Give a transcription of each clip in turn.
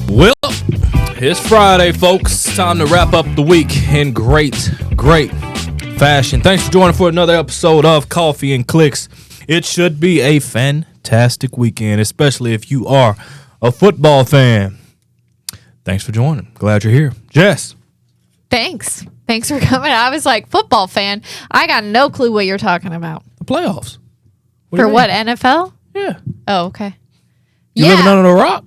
Well, it's Friday, folks. Time to wrap up the week in great fashion. Thanks for joining for another episode of Coffee and Clicks. It should be a fantastic weekend, especially if you are a football fan. Thanks for joining. Glad you're here. Jess. Thanks for coming. I was like, football fan. I got no clue what you're talking about. The playoffs. For what, NFL? Yeah. Oh, okay. You living under a rock?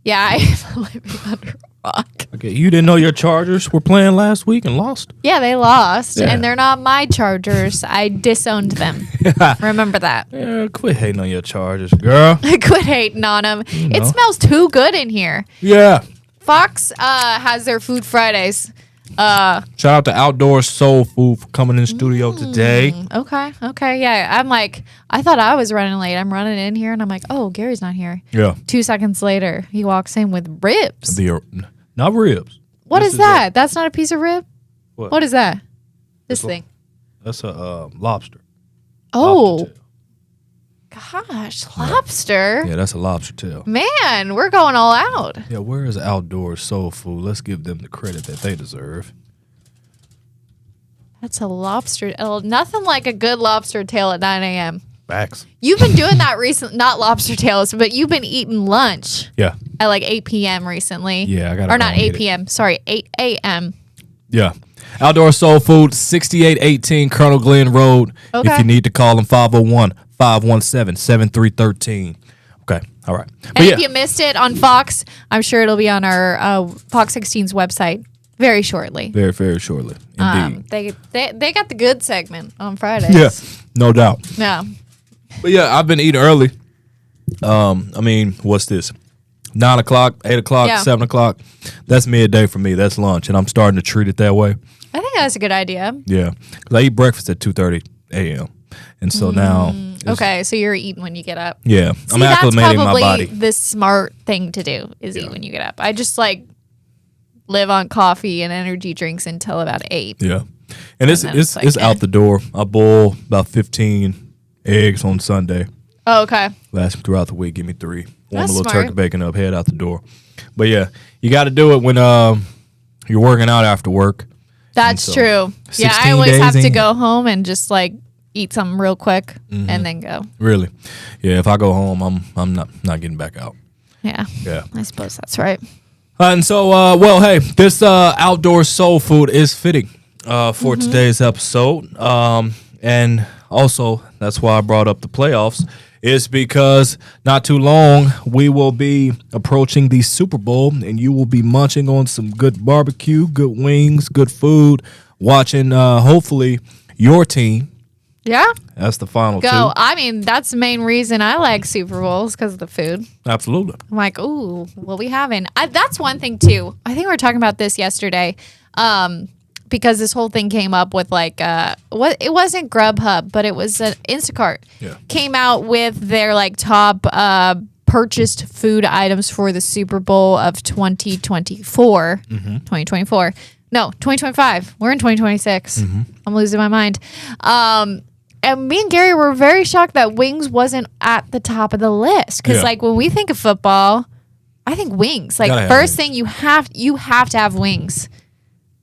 Yeah, I'm living under a rock. Okay, you didn't know your Chargers were playing last week and lost? Yeah, they lost, Yeah. and they're not my Chargers. I disowned them. Remember that. Yeah, quit hating on your Chargers, girl. I quit hating on them. You know. It smells too good in here. Yeah. Fox has their Food Fridays. Shout out to Outdoor Soul Food for coming in the studio today. Okay. Yeah, I'm like, I thought I was running late. I'm running in here, and I'm like, oh, Gary's not here. Yeah. 2 seconds later, he walks in with ribs. Not ribs. What is that? That's not a piece of rib? What is that? This thing. That's a lobster. Oh, Lobster gosh, lobster. Yeah, that's a lobster tail. Man, we're going all out. Yeah, where is Outdoor Soul Food? Let's give them the credit that they deserve. That's a lobster. Oh, nothing like a good lobster tail at 9 a.m. Facts. You've been doing that recently, not lobster tails, but you've been eating lunch Yeah. at like 8 p.m. recently. Yeah, I got to Or not 8 p.m. Sorry, 8 a.m. Yeah. Outdoor Soul Food, 6818 Colonel Glenn Road. Okay. If you need to call them, 501-517-7313. Okay. All right. But And yeah. if you missed it on Fox, I'm sure it'll be on our Fox 16's website very shortly. Very, very shortly. Indeed. They got the good segment on Fridays. Yeah. No doubt. Yeah. But yeah, I've been eating early. What's this? 9 o'clock, 8 o'clock, Yeah. 7 o'clock. That's midday for me. That's lunch. And I'm starting to treat it that way. I think that's a good idea. Yeah. Because I eat breakfast at 2:30 a.m. And so now. Okay, so you're eating when you get up. Yeah. See, I'm that's acclimating my probably body. the smart thing to do is eat when you get up. I just like live on coffee and energy drinks until about 8. Yeah. And it's then it's like, it's out the door. I boil about 15 eggs on Sunday. Oh, okay. Last throughout the week, give me 3. Warm That's a little smart. turkey bacon up, head out the door. But yeah, you got to do it when you're working out after work. That's so, true. Yeah, 16 I always have days to in. go home and just like eat something real quick and then go. Really? Yeah, if I go home, I'm not getting back out. Yeah. Yeah. I suppose that's right. And so, hey, this Outdoor Soul Food is fitting for today's episode. And also, that's why I brought up the playoffs, is because not too long we will be approaching the Super Bowl, and you will be munching on some good barbecue, good wings, good food, watching, hopefully, your team. Yeah. That's the final Go. two. I mean, that's the main reason I like Super Bowls because of the food. Absolutely. I'm like, ooh, what we having? That's one thing too. I think we were talking about this yesterday, because this whole thing came up with like, what it wasn't Grubhub, but it was Instacart. Yeah. Came out with their like top purchased food items for the Super Bowl of 2024. 2024. No, 2025. We're in 2026. I'm losing my mind. And me and Gary were very shocked that wings wasn't at the top of the list. Because, Yeah. like, when we think of football, I think wings. Like, Gotta have first wings. thing you have to have wings.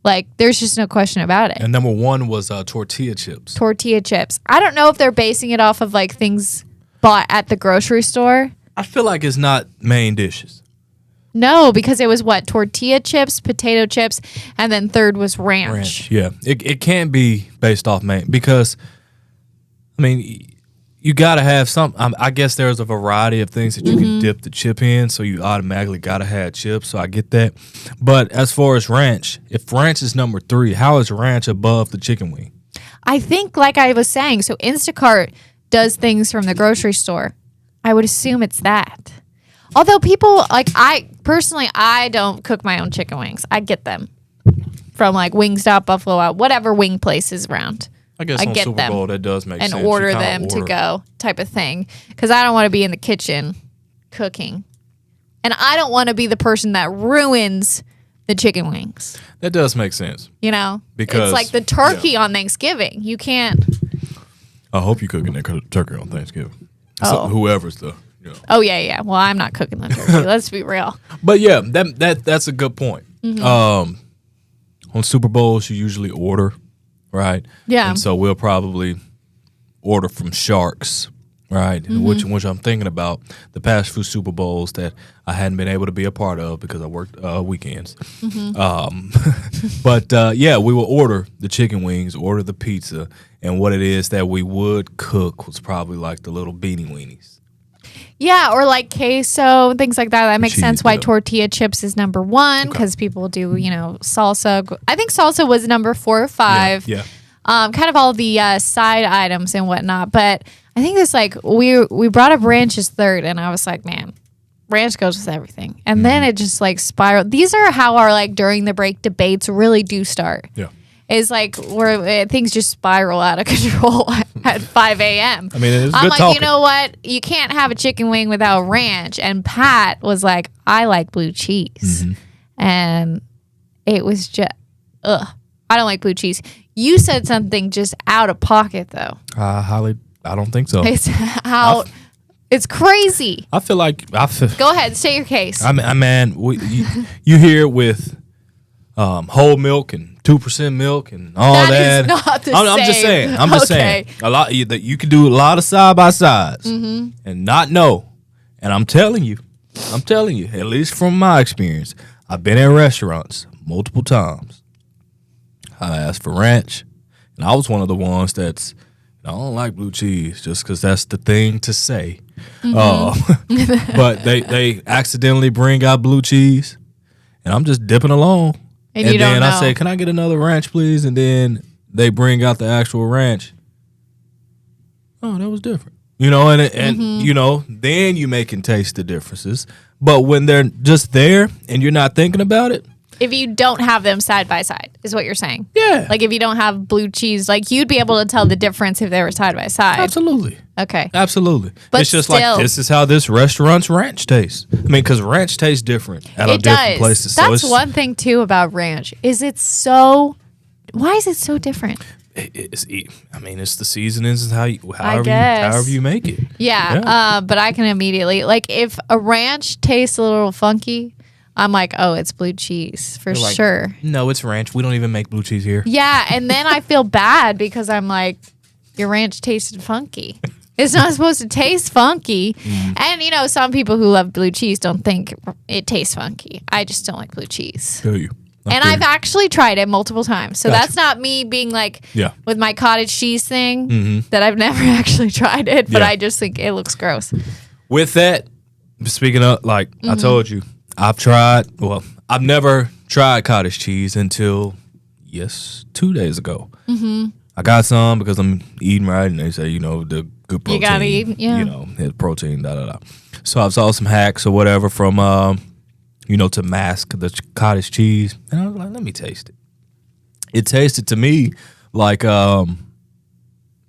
Like, there's just no question about it. And number one was tortilla chips. Tortilla chips. I don't know if they're basing it off of, like, things bought at the grocery store. I feel like it's not main dishes. No, because it was what? Tortilla chips, potato chips, and then third was ranch. Yeah. It can't be based off main because, I mean, you got to have some. I guess there's a variety of things that you can dip the chip in, so you automatically got to have chips. So I get that. But as far as ranch, if ranch is number 3, how is ranch above the chicken wing? I think, like I was saying, so Instacart does things from the grocery store. I would assume it's that. Although people, like I don't cook my own chicken wings. I get them from like Wingstop, Buffalo Wild, whatever wing place is around. I guess I on get Super them Bowl that does make and sense. You order kinda them to go type of thing. Because I don't want to be in the kitchen cooking. And I don't want to be the person that ruins the chicken wings. That does make sense. You know? Because it's like the turkey on Thanksgiving. You can't. I hope you cooking that turkey on Thanksgiving. Oh. So whoever's the Oh yeah. Well, I'm not cooking the turkey. Let's be real. But yeah, that's a good point. On Super Bowls, you usually order, right? Yeah. And so we'll probably order from Sharks, right? Which I'm thinking about the past few Super Bowls that I hadn't been able to be a part of because I worked weekends. But yeah, we will order the chicken wings, order the pizza, and what it is that we would cook was probably like the little beanie weenies. Yeah, or like queso, things like that. That makes Cheese, sense why yeah. tortilla chips is number 1 because people do, salsa. I think salsa was number 4 or 5. Yeah. Kind of all the side items and whatnot. But I think this we brought up ranch as third, and I was like, man, ranch goes with everything. And then it just like spiraled. These are how our like during the break debates really do start. Yeah. Is like where things just spiral out of control at 5 a.m. I mean, it is I'm good like, talking. you know what? You can't have a chicken wing without ranch. And Pat was like, I like blue cheese. And it was just, I don't like blue cheese. You said something just out of pocket, though. I don't think so. It's out. It's crazy. I feel like Go ahead. State your case. I mean, you hear it with whole milk and 2% milk and all that. That is not the I'm just same. saying. I'm just saying. A lot that you can do a lot of side by sides and not know. And I'm telling you, at least from my experience, I've been at restaurants multiple times. I asked for ranch, and I was one of the ones that's I don't like blue cheese just because that's the thing to say. But they accidentally bring out blue cheese, and I'm just dipping along. And you don't then know. I say, can I get another ranch, please? And then they bring out the actual ranch. Oh, that was different. And then you can taste the differences. But when they're just there and you're not thinking about it. If you don't have them side by side, is what you're saying. Yeah. Like if you don't have blue cheese, like you'd be able to tell the difference if they were side by side. Absolutely. Okay. Absolutely. But it's just still, like this is how this restaurant's ranch tastes. I mean, because ranch tastes different at it different does. places. That's so one thing too about ranch. Why is it so different? it's the seasonings and however guess. you make it. Yeah. But I can immediately if a ranch tastes a little funky, I'm like, oh, it's blue cheese for You're like, sure. No, it's ranch. We don't even make blue cheese here. Yeah, and then I feel bad because I'm like, your ranch tasted funky. It's not supposed to taste funky. And, some people who love blue cheese don't think it tastes funky. I just don't like blue cheese. Feel you. And I've actually tried it multiple times. So Gotcha. that's not me being like, Yeah. with my cottage cheese thing, that I've never actually tried it, but Yeah. I just think it looks gross. With that, speaking of, I told you, I've never tried cottage cheese until, 2 days ago. I got some because I'm eating right, and they say, the good protein. You gotta eat, yeah. It's protein, da-da-da. So I saw some hacks or whatever from, to mask the cottage cheese. And I was like, let me taste it. It tasted to me like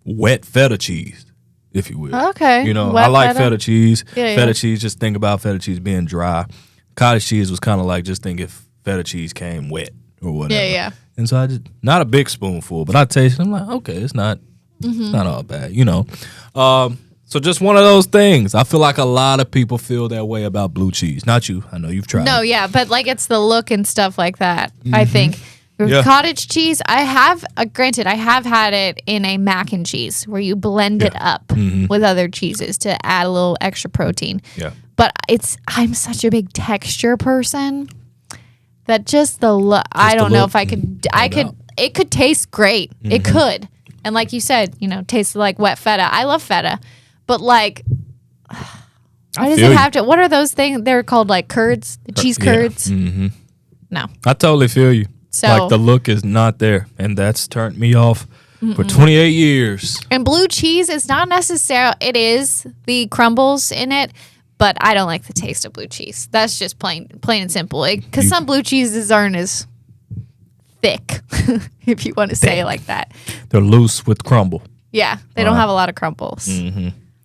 wet feta cheese, if you will. Okay. I like feta cheese. Yeah, Feta yeah. cheese, just think about feta cheese being dry. Cottage cheese was kind of like just think if feta cheese came wet or whatever. Yeah. And so I just, not a big spoonful, but I tasted it. I'm like, okay, it's not all bad, So just one of those things. I feel like a lot of people feel that way about blue cheese. Not you. I know you've tried No, it. yeah, but it's the look and stuff like that, I think. With Yeah. cottage cheese, I have, granted, I have had it in a mac and cheese where you blend it up with other cheeses to add a little extra protein. Yeah. But I'm such a big texture person that just the look, I don't know look, if I could, doubt. it could taste great. It could. And like you said, tastes like wet feta. I love feta. But why does feel it you. have to, what are those things? They're called curds, the cheese curds. No. I totally feel you. So- the look is not there, and that's turned me off for 28 years. And blue cheese is not necessarily, it is the crumbles in it, but I don't like the taste of blue cheese. That's just plain and simple. Because some blue cheeses aren't as thick, if you want to say it like that. They're loose with crumble. Yeah, they don't have a lot of crumbles.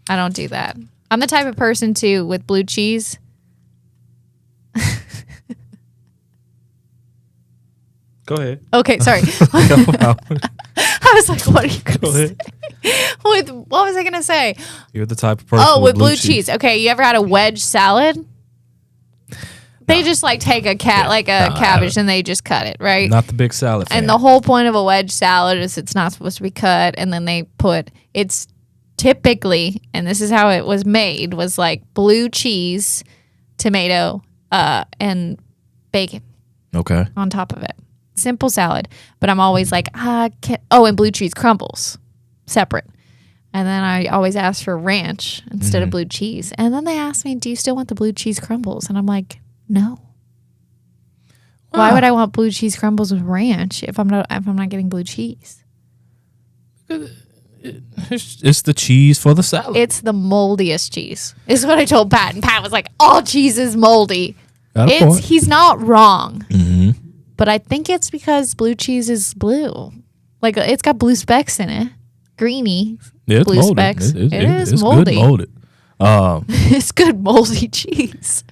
I don't do that. I'm the type of person, too, with blue cheese. Go ahead. Okay, sorry. I was like, what are you going to say? With what was I gonna say? You're the type of person. Oh, with blue cheese. Okay, you ever had a wedge salad? They just like take a cabbage and they just cut it, right? Not the big salad fan. And the whole point of a wedge salad is it's not supposed to be cut, and then they put it's typically, and this is how it was made, was like blue cheese, tomato, and bacon. Okay. On top of it. Simple salad. But I'm always like, and blue cheese crumbles. Separate. And then I always ask for ranch instead of blue cheese. And then they ask me, do you still want the blue cheese crumbles? And I'm like, no. Why would I want blue cheese crumbles with ranch if I'm not getting blue cheese? It's the cheese for the salad. It's the moldiest cheese. Is what I told Pat. And Pat was like, all cheese is moldy. He's not wrong. Mm-hmm. But I think it's because blue cheese is blue. Like, it's got blue specks in it. Greeny blue molded. Specks. It is moldy. Good molded. It's good moldy cheese.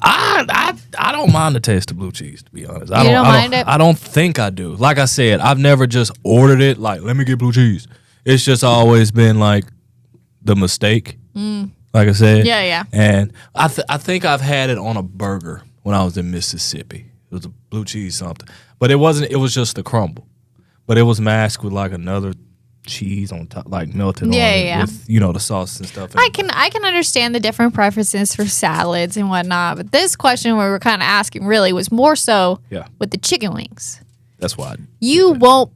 I don't mind the taste of blue cheese, to be honest. You don't mind it? I don't think I do. Like I said, I've never just ordered it like, let me get blue cheese. It's just always been like the mistake. Like I said. Yeah. And I think I've had it on a burger when I was in Mississippi. It was a blue cheese something. But it wasn't, it was just the crumble. But it was masked with like another cheese on top, like melted on it with, the sauce and stuff. I can understand the different preferences for salads and whatnot, but this question we were kind of asking really was more so with the chicken wings. That's why you won't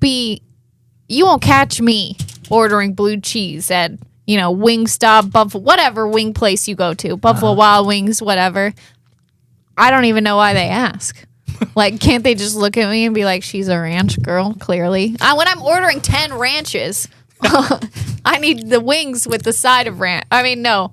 catch me ordering blue cheese at Wingstop, Buffalo, whatever wing place you go to, Buffalo Wild Wings, whatever. I don't even know why they ask. Like, can't they just look at me and be like, she's a ranch girl, clearly? When I'm ordering 10 ranches, I need the wings with the side of ranch. I mean, no,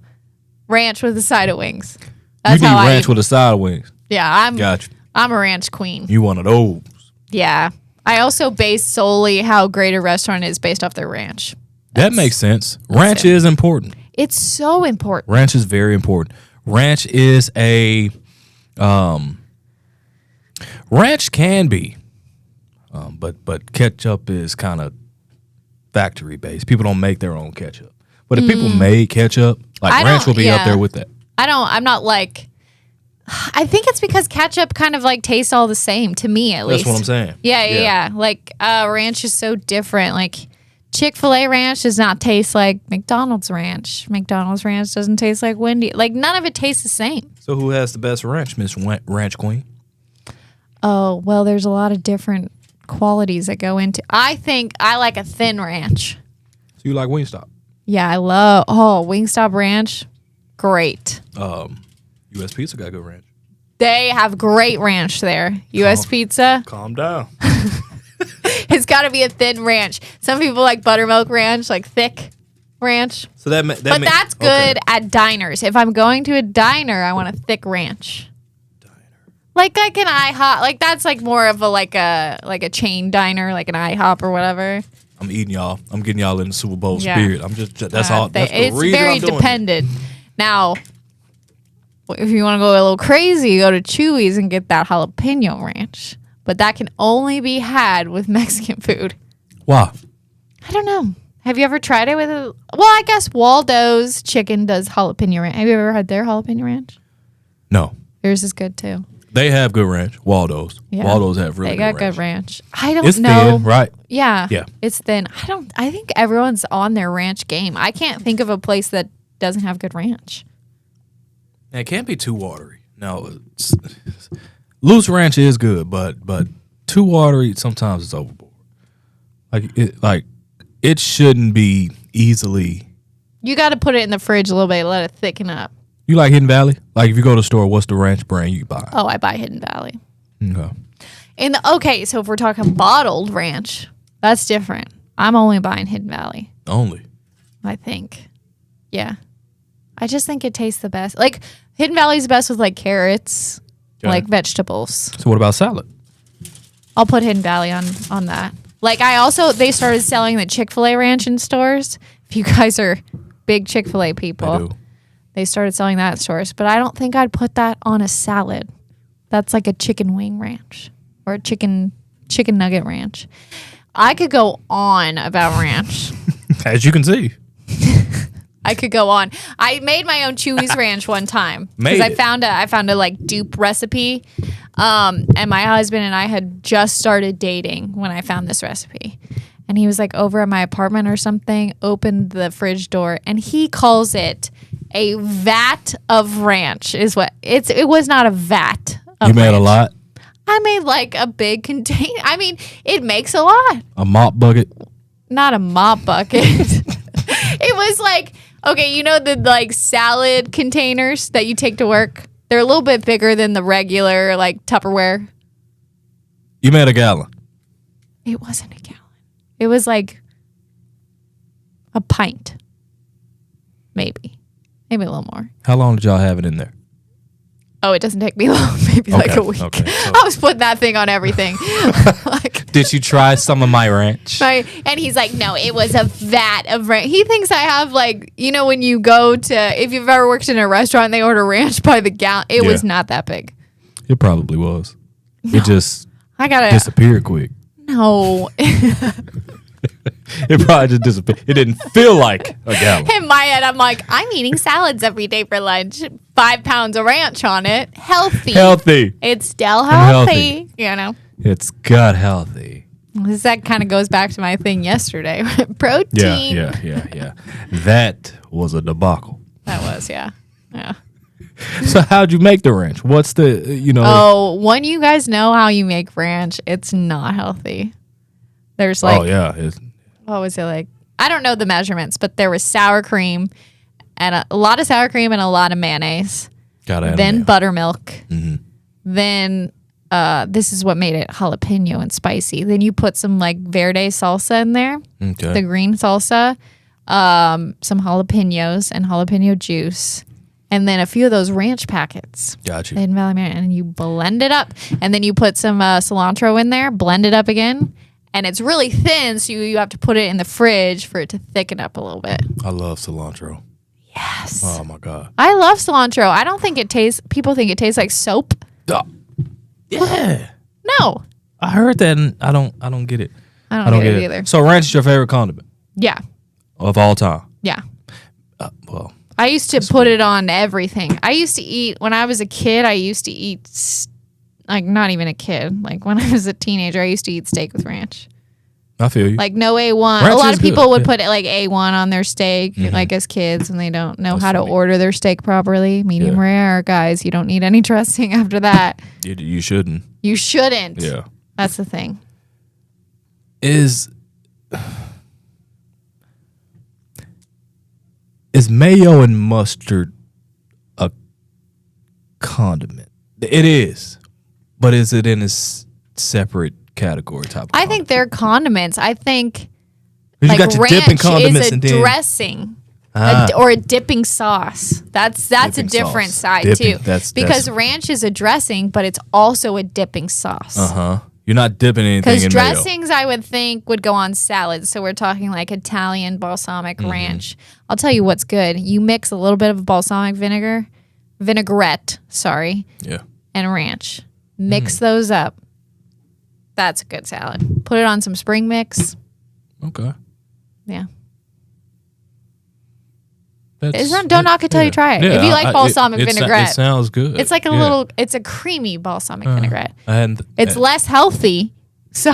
ranch with the side of wings. That's you need ranch with a side of wings. Yeah, gotcha. I'm a ranch queen. You one of those. Yeah. I also base solely how great a restaurant is based off their ranch. That makes sense. Ranch is important. It's so important. Ranch is very important. Ranch is ranch can be, but ketchup is kind of factory based. People don't make their own ketchup. But if people made ketchup, like ranch will be up there with that. I'm not like, I think it's because ketchup kind of like tastes all the same to me at least. That's what I'm saying. Yeah. Like ranch is so different. Like Chick-fil-A ranch does not taste like McDonald's ranch. McDonald's ranch doesn't taste like Wendy. Like none of it tastes the same. So who has the best ranch, Miss Ranch Queen? Oh, well, there's a lot of different qualities that go into. I think I like a thin ranch. So you like Wingstop? Yeah, I love Wingstop ranch. Great. U.S. Pizza got good ranch. They have great ranch there. U.S. Pizza. Calm down. It's got to be a thin ranch. Some people like buttermilk ranch, like thick ranch. So that's good at diners. If I'm going to a diner, I want a thick ranch. Like an IHOP, like that's like more of a chain diner, like an IHOP or whatever. I'm eating y'all. I'm getting y'all in the Super Bowl spirit. I'm just that's all. That's the it's reason very I'm doing dependent. Now, if you want to go a little crazy, go to Chuy's and get that jalapeno ranch. But that can only be had with Mexican food. Why? I don't know. Have you ever tried it with well, I guess Waldo's chicken does jalapeno ranch. Have you ever had their jalapeno ranch? No. Theirs is good too. They have good ranch. Waldo's. Yeah. Waldo's have really good ranch. They got good ranch. I don't it's know. Thin, right? Yeah. It's thin. I think everyone's on their ranch game. I can't think of a place that doesn't have good ranch. It can't be too watery. No, loose ranch is good, but too watery sometimes it's overboard. It shouldn't be easily. You got to put it in the fridge a little bit, let it thicken up. You like Hidden Valley? Like if you go to the store, what's the ranch brand you buy? Oh, I buy Hidden Valley. Okay. So if we're talking bottled ranch, that's different. I'm only buying Hidden Valley. Only? I think. Yeah. I just think it tastes the best. Like Hidden Valley's the best with like carrots, like vegetables. So what about salad? I'll put Hidden Valley on that. Like they started selling the Chick-fil-A ranch in stores. If you guys are big Chick-fil-A people. They started selling that at stores, but I don't think I'd put that on a salad. That's like a chicken wing ranch or a chicken nugget ranch. I could go on about ranch. As you can see. I could go on. I made my own Chewy's Ranch one time because I found a like dupe recipe, and my husband and I had just started dating when I found this recipe, and he was like over at my apartment or something, opened the fridge door, and he calls it a vat of ranch. Is what it was not a vat. Of You made ranch. a lot. I made like a big container. I mean, it makes a lot. A mop bucket. Not a mop bucket. It was like, okay, you know the like salad containers that you take to work? They're a little bit bigger than the regular like Tupperware. You made a gallon. It wasn't a gallon. It was like a pint. Maybe a little more. How long did y'all have it in there? Oh, it doesn't take me long. Maybe like a week. Okay, so- I was putting that thing on everything. Like, Did you try some of my ranch? right? And he's like, no, it was a vat of ranch. He thinks I have like, you know, when you go to, if you've ever worked in a restaurant and they order ranch by the gallon, it was not that big. It probably was. It just I gotta, disappeared quick. no. It probably just disappeared. It didn't feel like a gallon. In my head, I'm like, I'm eating salads every day for lunch. 5 pounds of ranch on it. Healthy. Healthy. It's still healthy. healthy. You know. It's gut healthy. That kind of goes back to my thing yesterday. Protein. Yeah. That was a debacle. That was, yeah. So how'd you make the ranch? What's the, Oh, when you guys know how you make ranch, it's not healthy. There's like, what was it like? I don't know the measurements, but there was sour cream and a lot of sour cream and a lot of mayonnaise. Then buttermilk. Mm-hmm. Then this is what made it jalapeno and spicy. Then you put some like verde salsa in there, the green salsa, some jalapenos and jalapeno juice, and then a few of those ranch packets. Gotcha. In Valley Marin, and you blend it up, and then you put some cilantro in there, blend it up again, and it's really thin, so you have to put it in the fridge for it to thicken up a little bit. I love cilantro. Yes. Oh my God. I love cilantro. I don't think it tastes. People think it tastes like soap. Yeah. No, I heard that, and I don't get it. I don't get it either. So ranch is your favorite condiment Yeah, of all time? yeah. Well, I used to put it on everything. I used to eat when I was a kid. I used to eat like not even a kid. Like when I was a teenager, I used to eat steak with ranch. I feel you. Like no A1. Ranch a lot is of people good, would yeah. put it like A1 on their steak, like as kids, and they don't know That's how to funny. order their steak properly. Medium Yeah. rare, guys. You don't need any dressing after that. You shouldn't. You shouldn't. Yeah. That's the thing. Is mayo and mustard a condiment? It is, but is it in a separate category type of I think they're condiments. I think you like got your ranch dipping condiments is a and then dressing. Ah. Or a dipping sauce. That's a Dipping different sauce. side Dipping, too. that's- Because ranch is a dressing, but it's also a dipping sauce. You're not dipping anything Because in dressings, I would think, would go on salads. So we're talking like Italian balsamic Mm-hmm. ranch. I'll tell you what's good. You mix a little bit of balsamic vinaigrette, mayo. Yeah. and ranch. Mix those up. That's a good salad. Put it on some spring mix. Okay. Yeah. That's, Don't knock it till you try it. Yeah, If you like balsamic vinaigrette. it sounds good. It's like it's a creamy balsamic vinaigrette. And It's less healthy, so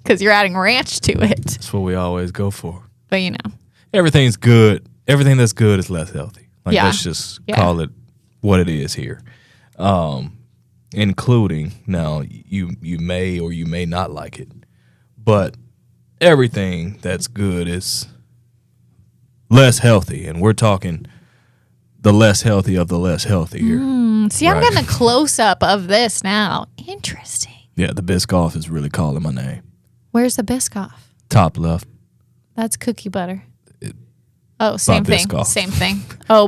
because you're adding ranch to it. that's what we always go for. But you know, Everything's good. Everything that's good is less healthy. Like Yeah. let's just Yeah. call it what it is here. Including now you may or you may not like it, but everything that's good is less healthy, and we're talking the less healthy of the less healthy here. see, I'm Right. getting a close up of this now. Interesting. Yeah, the Biscoff is really calling my name. Where's the Biscoff? Top left. That's cookie butter. Oh, same thing. Biscoff. Same thing. Oh,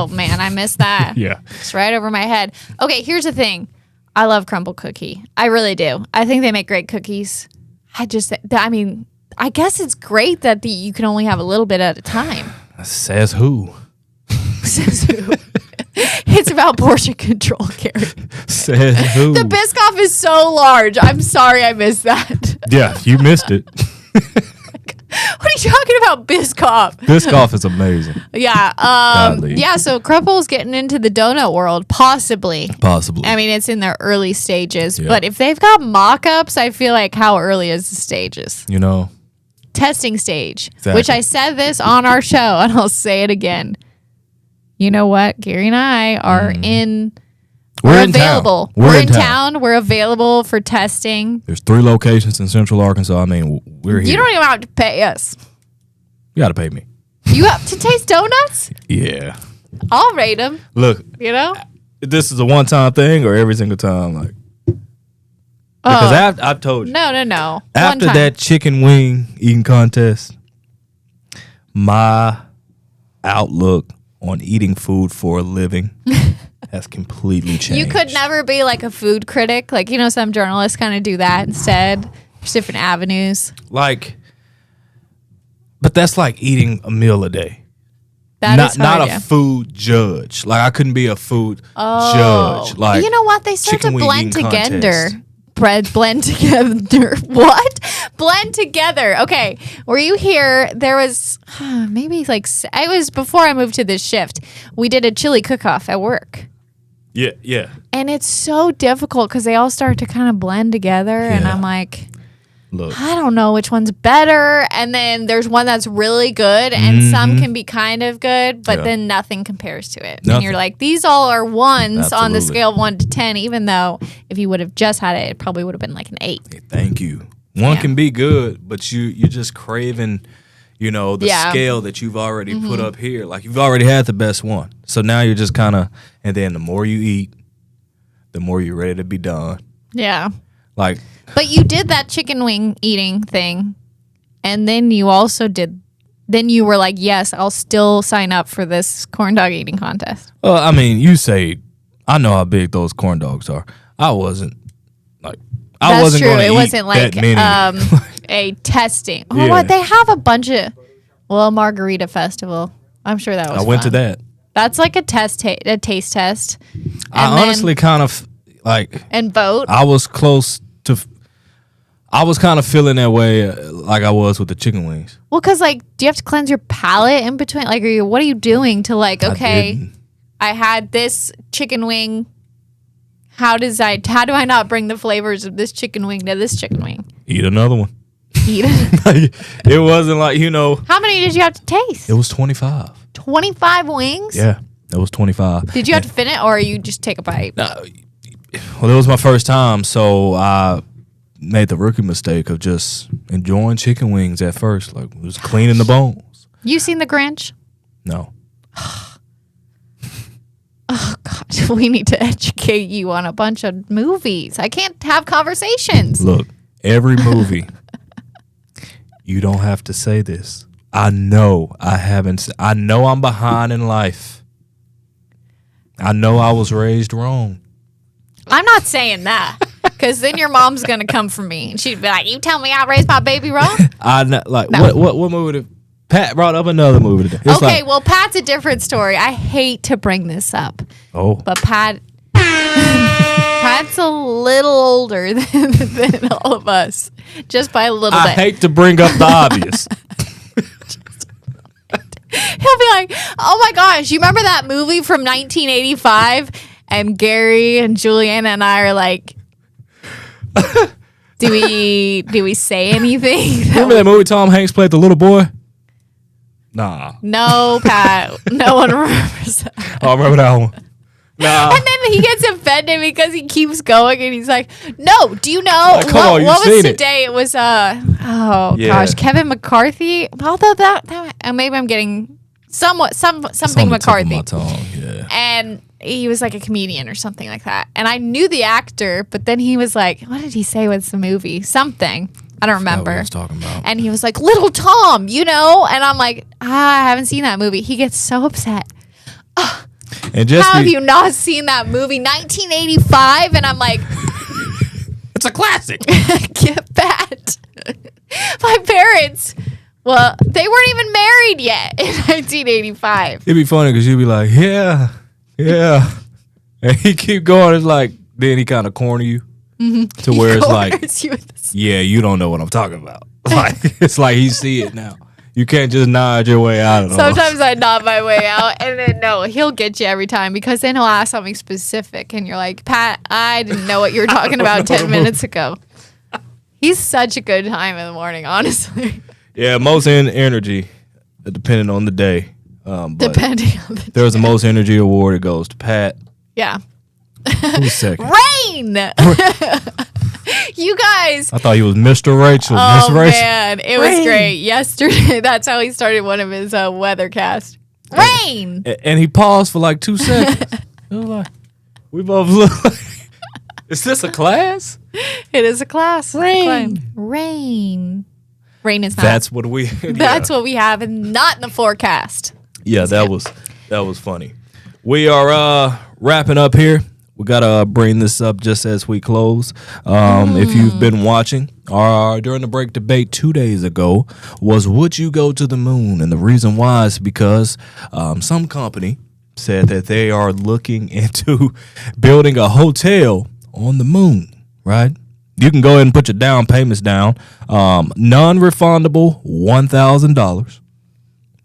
man, I missed that. Yeah. It's right over my head. Okay, here's the thing. I love crumble cookie. I really do. I think they make great cookies. I guess it's great that you can only have a little bit at a time. Says who? Says who? It's about portion control, Gary. Says who? The Biscoff is so large. I'm sorry I missed that. Yeah, you missed it. What are you talking about, Biscoff? Biscoff is amazing. Yeah. Godly. Yeah, so Crumple's getting into the donut world, possibly. Possibly. I mean, it's in their early stages, Yeah. but if they've got mock-ups, I feel like how early is the stages? You know, Testing stage, Exactly. which I said this on our show, and I'll say it again. You know what? Gary and I are we're in available. town. We're in town. We're available for testing. There's 3 locations in Central Arkansas. I mean, we're here. You don't even have to pay us. You got to pay me. You have to taste donuts? Yeah. I'll rate them, Look, you know? this is a one-time thing or every single time? Like, because I've told you. No. After One time. that chicken wing eating contest, my outlook on eating food for a living has completely changed. You could never be like a food critic. Like, you know, some journalists kind of do that instead. There's different avenues. Like, but that's like eating a meal a day. That is Not hard, a yeah. food judge. Like, I couldn't be a food judge. Like, you know what? They start to chicken wing blend eating together. contest. Blend together. What? Blend together. Okay. Were you here? There was maybe like, I was before I moved to this shift. We did a chili cook-off at work. Yeah. And it's so difficult because they all start to kind of blend together. And Yeah. I'm like, Look, I don't know which one's better. And then there's one that's really good and some can be kind of good, but Yeah. then nothing compares to it. And Nothing. you're like, these all are ones on the Absolutely. scale of 1 to 10, even though if you would have just had it, it probably would have been like an 8. hey, thank you. One Yeah. can be good, but you're just craving, you know, the Yeah. scale that you've already put up here. Like, you've already had the best one. So now you're just kind of, and then the more you eat, the more you're ready to be done. Yeah. Like, But you did that chicken wing eating thing. And then you also then you were like, yes, I'll still sign up for this corn dog eating contest. well, I mean, you say, I know how big those corn dogs are. I wasn't like, I That's wasn't true. going to It eat wasn't like that many. a testing. Oh, Yeah. what? They have a bunch of, Margarita Festival. I'm sure that was I went fun. to that. That's like a taste test. I And then- honestly kind of like, and vote. I was close to, I was kind of feeling that way like I was with the chicken wings. Well, because like, do you have to cleanse your palate in between? Like, what are you doing to like? I Okay, didn't. I had this chicken wing. How do I not bring the flavors of this chicken wing to this chicken wing? Eat another one. Eat it. Like, it wasn't like, you know, How many did you have to taste? it was 25. 25 wings. Yeah, it was 25. Did you have to finish, or you just take a bite? Well, it was my first time, so I made the rookie mistake of just enjoying chicken wings at first. Like, it was cleaning the bones. You seen The Grinch? No. Oh God, we need to educate you on a bunch of movies. I can't have conversations. Look, every movie, you don't have to say this. I know I know I'm behind in life. I know I was raised wrong. I'm not saying that because then your mom's gonna come for me and she'd be like, "You tell me I raised my baby wrong." What movie did Pat brought up another movie today? It's Okay, like, well, Pat's a different story. I hate to bring this up, oh, but Pat's a little older than all of us, just by a little I bit. hate to bring up the obvious. He'll be like, "Oh my gosh, you remember that movie from 1985?" And Gary and Juliana and I are like, "Do we say anything?" Remember that movie Tom Hanks played the little boy? Nah. No, Pat. No one remembers that. Oh, I remember that one. Nah. And then he gets offended because he keeps going and he's like, "No, do you know Come on, you've what was seen the it. day? It was Yeah. gosh, Kevin McCarthy. Although that maybe I'm getting something It's on the tip of McCarthy. my tongue, yeah. And he was like a comedian or something like that. And I knew the actor, but then he was like, what did he say was the movie? Something. I don't That's what I remember. was talking about. And he was like, Little Tom, you know? And I'm like, I haven't seen that movie. He gets so upset. And just How have you not seen that movie? 1985? And I'm like, it's a classic. get that. My parents, well, they weren't even married yet in 1985. It'd be funny because you'd be like, yeah. And he keep going. It's like, then he kind of corner you to where it's like, Corners you with this- yeah, you don't know what I'm talking about. Like, it's like he see it now. You can't just nod your way out of those. Sometimes I nod my way out, and then no, he'll get you every time because then he'll ask something specific, and you're like, Pat, I didn't know what you were talking about 10 minutes ago. He's such a good time in the morning, honestly. Yeah, most energy, depending on the day. Depending on the there's the most energy award. It goes to Pat. Yeah. Who's second? Rain! You guys. I thought he was Mr. Rachel. Oh, Mr. Rachel. man. It was great. Yesterday, that's how he started one of his weathercasts. Rain! And he paused for like 2 seconds. It was like, we both look like, is this a class? It is a class. Rain. Rain. Rain is not. That's what we. That's what we have, and not in the forecast. Yeah, that was funny. We are wrapping up here. We gotta bring this up just as we close. If you've been watching, our during the break debate 2 days ago was would you go to the moon? And the reason why is because some company said that they are looking into building a hotel on the moon. Right? You can go ahead and put your down payments down. Non-refundable $1,000.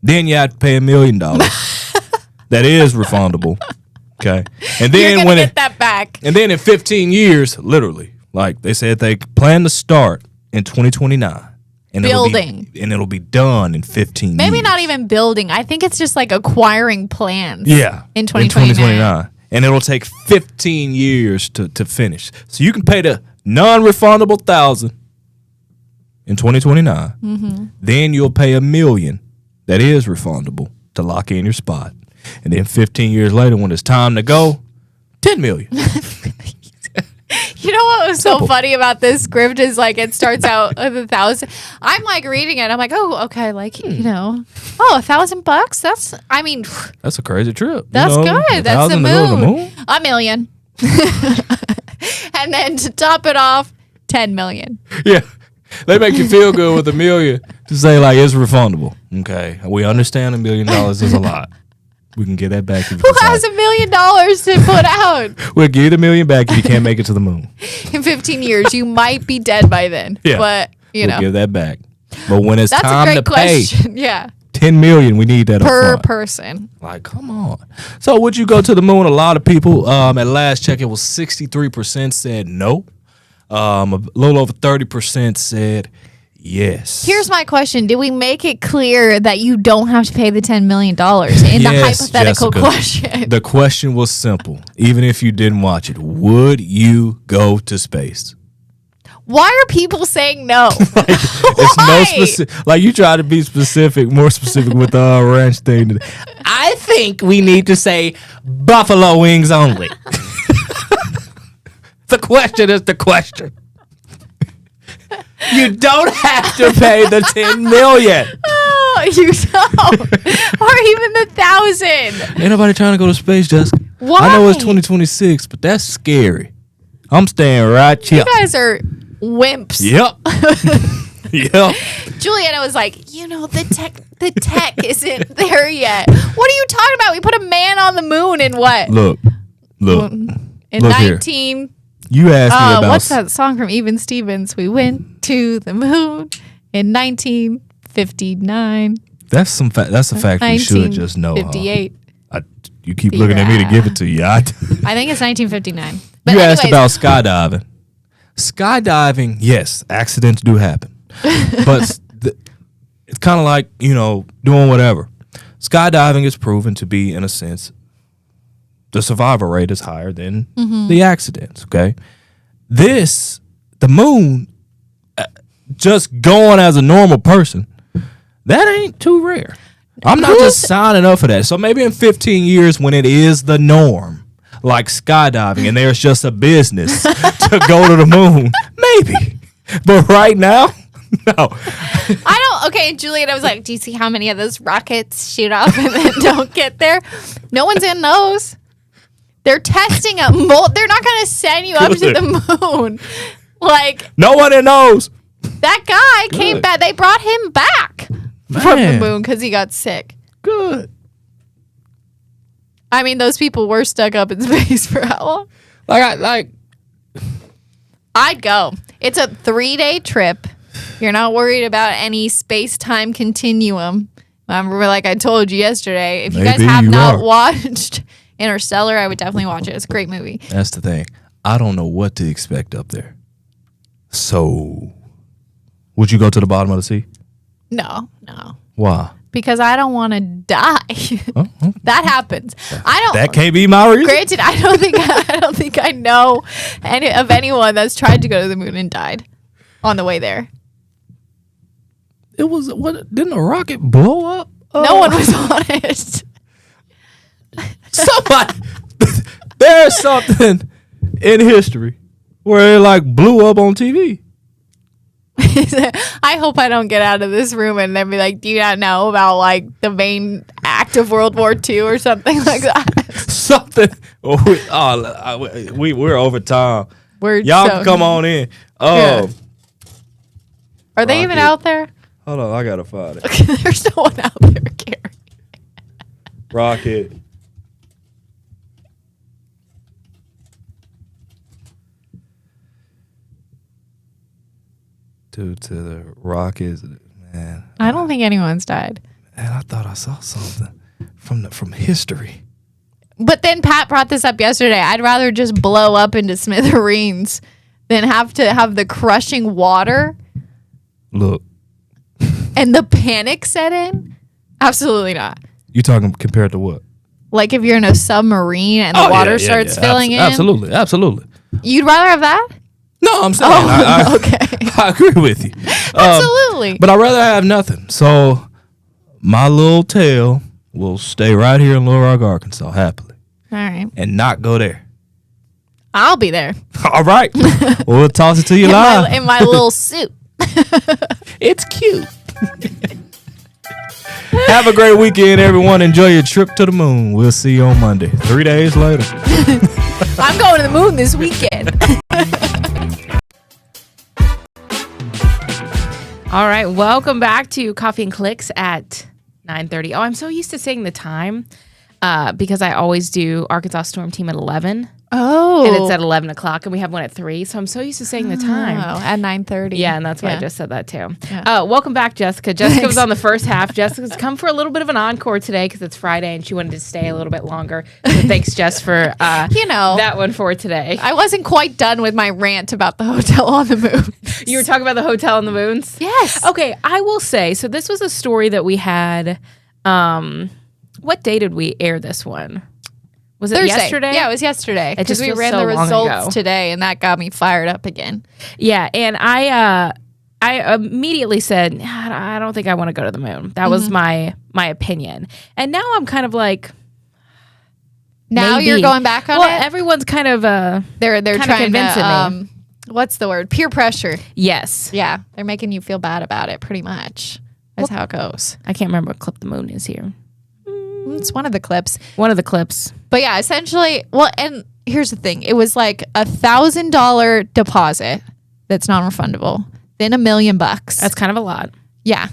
Then you have to pay $1 million. That is refundable. Okay. And then You're gonna get that back. And then in 15 years, literally, like they said they plan to start in 2029. And Building. It'll be done in 15 years. Maybe not even building. I think it's just like acquiring plans. Yeah. In 2029. And it'll take 15 years to finish. So you can pay the non-refundable $1,000 in 2029. Mm-hmm. Then you'll pay $1 million that is refundable to lock in your spot. And then 15 years later, when it's time to go, $10 million. You know what was so funny about this script is like it starts out with $1,000. I'm like reading it. I'm like, oh, okay, like you know, $1,000. That's a crazy trip. That's good. That's the $1,000 to go to the moon. $1 million. And then to top it off, $10 million. Yeah. They make you feel good with $1 million to say like it's refundable. Okay. We understand $1 million is a lot. We can get that back. If you Who has $1 million to put out? We'll give you $1 million back if you can't make it to the moon. In 15 years, you might be dead by then. Yeah. But, we'll give that back. But when it's that's time a great to question. Yeah. $10 million, we need that Per upfront. person. Like, come on. So would you go to the moon? A lot of people, at last check, it was 63% said no. A little over 30% said yes. Here's my question. Did we make it clear that you don't have to pay the $10 million in the hypothetical Jessica, question? The question was simple. Even if you didn't watch it, would you go to space? Why are people saying no? It's no specific. Like you try to be specific, more specific with the ranch thing. I think we need to say buffalo wings only. The question is the question. You don't have to pay the $10 million. Oh, you don't. Or even the 1,000. Ain't nobody trying to go to space, Jessica. Why? I know it's 2026, but that's scary. I'm staying right here. You guys are wimps. Yep. Yep. Juliana was like, the tech isn't there yet. What are you talking about? We put a man on the moon in what? Look. In Look 19. Here. You asked me about what's that song from Even Stevens? We went to the moon in 1959. That's a fact we should just know. 58. You keep looking at me to give it to you. I think it's 1959. But you asked about skydiving. Skydiving, yes, accidents do happen. But it's kind of like, doing whatever. Skydiving is proven to be, in a sense, the survival rate is higher than the accidents, okay? The moon, just going as a normal person, that ain't too rare. I'm not just signing up for that. So maybe in 15 years when it is the norm, like skydiving, and there's just a business to go to the moon, maybe. But right now, no. Okay, Juliet, I was like, do you see how many of those rockets shoot off and then don't get there? No one's in those. They're testing a mold. They're not going to send you up to the moon. Like, no one knows. That guy came back. They brought him back from the moon because he got sick. Good. I mean, those people were stuck up in space for how long? I'd go. It's a 3-day trip. You're not worried about any space-time continuum. Remember, like I told you yesterday, if you guys have not watched Interstellar, I would definitely watch it. It's a great movie. That's the thing. I don't know what to expect up there. So, would you go to the bottom of the sea? No. Why? Because I don't want to die. Okay. That happens. I don't. That can't be my reason. Granted, I don't think I know of anyone that's tried to go to the moon and died on the way there. It was what? Didn't a rocket blow up? No one was on it. Somebody. There's something in history where it like blew up on TV. I hope I don't get out of this room and then be like, do you not know about like the main act of World War II or something like that? Something. We're over time. Y'all can come on in. Yeah. Are they even out there? Hold on, I gotta find it. There's no one out there, Gary. Rocket. Due to the rockets, man. I don't think anyone's died. And I thought I saw something from history. But then Pat brought this up yesterday. I'd rather just blow up into smithereens than have to have the crushing water. Look. And the panic set in? Absolutely not. You talking compared to what? Like if you're in a submarine and the water starts filling in? Absolutely. You'd rather have that? No, I'm saying. Okay. I agree with you. Absolutely. But I'd rather have nothing. So my little tail will stay right here in Little Rock, Arkansas, happily. All right. And not go there. I'll be there. All right. We'll toss it to you live. In my little suit. It's cute. Have a great weekend, everyone. Enjoy your trip to the moon. We'll see you on Monday. 3 days later. I'm going to the moon this weekend. All right, welcome back to Coffee and Clicks at 9:30. Oh, I'm so used to saying the time because I always do Arkansas Storm Team at 11. Oh. And it's at 11 o'clock, and we have one at 3. So I'm so used to saying the time. Oh, at 9:30. Yeah, and that's why I just said that too. Yeah. Welcome back, Jessica. Jessica was on the first half. Jessica's come for a little bit of an encore today because it's Friday, and she wanted to stay a little bit longer. So thanks, Jess, for that one for today. I wasn't quite done with my rant about the hotel on the moon. You were talking about the hotel on the moons? Yes. Okay, I will say, so this was a story that we had. What day did we air this one? Was it Thursday. Yesterday? Yeah, it was yesterday. Because we ran the results today, and that got me fired up again. Yeah, and I immediately said, I don't think I want to go to the moon. That was my opinion. And now I'm kind of like, now maybe. You're going back on it? Well, everyone's kind of they're kind trying of convincing me. What's the word? Peer pressure. Yes. Yeah, they're making you feel bad about it, pretty much. That's how it goes. I can't remember what clip the moon is here. It's one of the clips. One of the clips. But yeah, essentially, well, and here's the thing. It was like $1,000 deposit that's non-refundable. Then $1 million. That's kind of a lot. Yeah.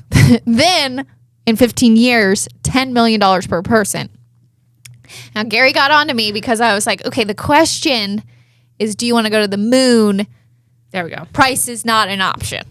Then in 15 years, $10 million per person. Now, Gary got on to me because I was like, okay, the question is, do you want to go to the moon? There we go. Price is not an option.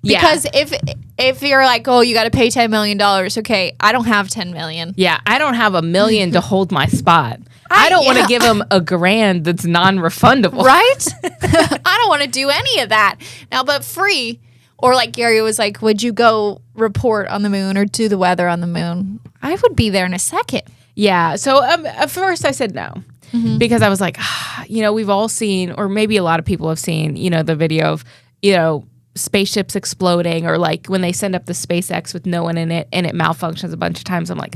Because if you're like, oh, you got to pay $10 million, okay, I don't have $10 million. Yeah, I don't have $1 million to hold my spot. I don't want to give them $1,000 that's non-refundable. Right? I don't want to do any of that. Now, but free. Or like Gary was like, would you go report on the moon or do the weather on the moon? I would be there in a second. Yeah. So at first I said no. Because I was like, we've all seen, or maybe a lot of people have seen, the video of, spaceships exploding, or like when they send up the SpaceX with no one in it and it malfunctions a bunch of times. I'm like,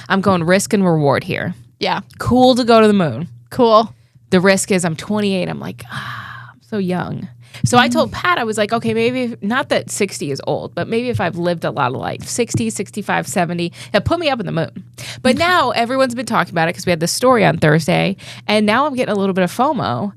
I'm going risk and reward here. Yeah. Cool to go to the moon. Cool. The risk is I'm 28. I'm like, I'm so young. So I told Pat, I was like, okay, maybe not that 60 is old, but maybe if I've lived a lot of life, 60, 65, 70, it put me up in the moon. But now everyone's been talking about it because we had this story on Thursday, and now I'm getting a little bit of FOMO.